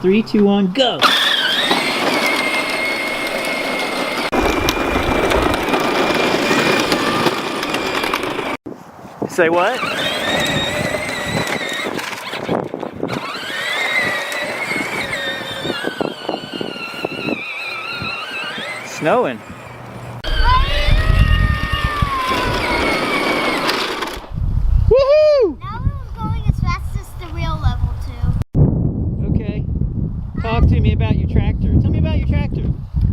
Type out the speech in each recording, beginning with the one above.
3, 2, 1, go! Say what? Snowing. Woohoo! Now we're going as fast as the real level 2. Okay. Talk to me about your tractor. Tell me about your tractor.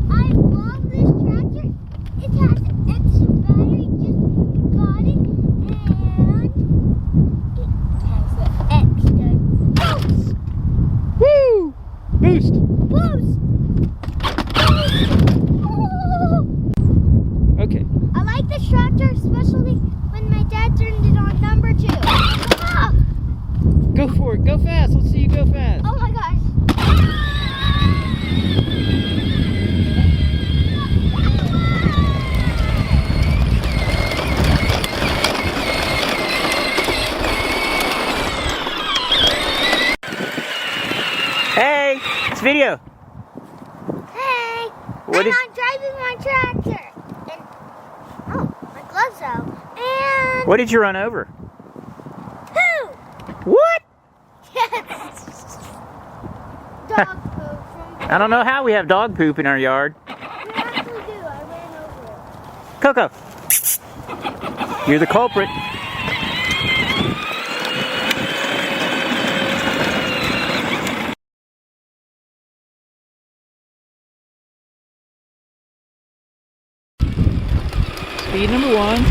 I love this tractor. It has extra battery. Just got it, and it has the extra boost. Woo! Boost! Boost! Okay. I like this tractor, especially when my dad turned it on number 2. Ah! Go for it. Go fast. Let's see you go fast. Oh my gosh. Hey, it's video. Hey, What I'm driving my tractor. And, oh, my gloves out. And What did you run over? poo! What? Yes. Dog poop from I don't know how we have dog poop in our yard. We actually do. I ran over it. Coco, you're the culprit. Speed number 1.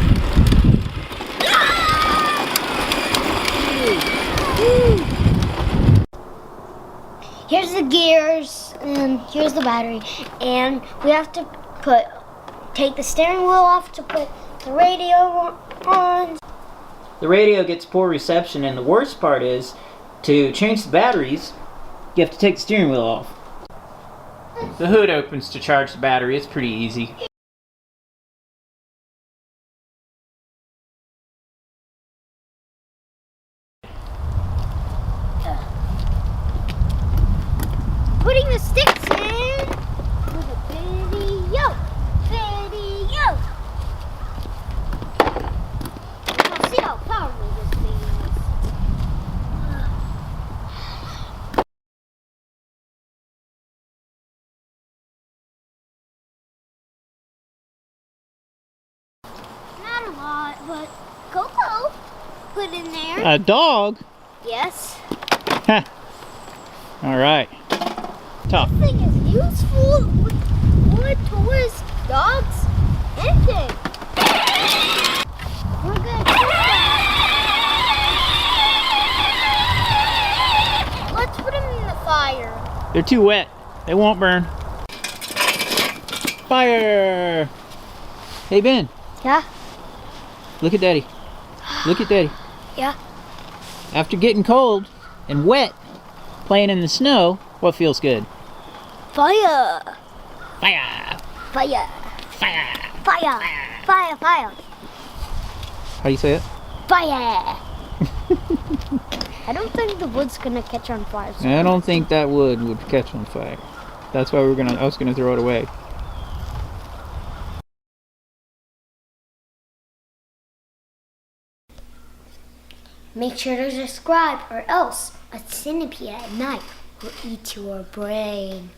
Here's the gears, and here's the battery, and we have to take the steering wheel off to put the radio on. The radio gets poor reception, and the worst part is to change the batteries, you have to take the steering wheel off. The hood opens to charge the battery. It's pretty easy. Putting the sticks in with a video. Now see how powerful this thing is. Not a lot, but Coco put in there. A dog? Yes. All right. Tough. This thing is useful with wood, toys, dogs, anything. We're good. Let's put them in the fire. They're too wet. They won't burn. Fire! Hey, Ben. Yeah? Look at Daddy. Look at Daddy. Yeah. After getting cold and wet, playing in the snow, what feels good? Fire! Fire! Fire! Fire! Fire! Fire! Fire! How do you say it? Fire! I don't think the wood's gonna catch on fire. So I don't think that wood would catch on fire. That's why I was gonna throw it away. make sure to subscribe, or else a centipede at night will eat your brain.